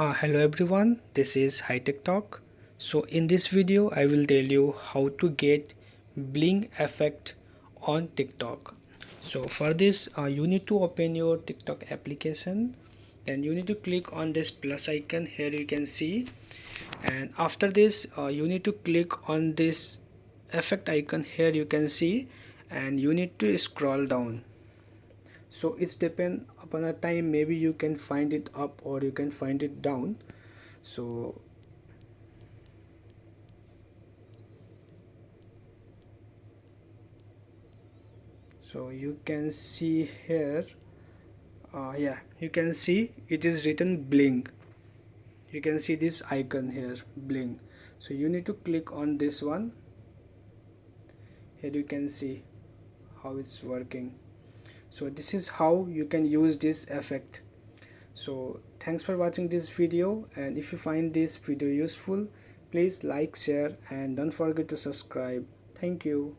Hello everyone, this is High Tech Talk. So in this video I will tell you how to get bling effect on TikTok. So for this you need to open your TikTok application, then you need to click on this plus icon here you can see, and after this you need to click on this effect icon here you can see, and you need to scroll down. So it's depend upon a time, maybe you can find it up or you can find it down. So you can see here, yeah, you can see it is written bling. You can see this icon here, bling. So you need to click on this one. Here you can see how it's working. So this is how you can use this effect. So thanks for watching this video, and if you find this video useful, please like, share, and don't forget to subscribe. Thank you.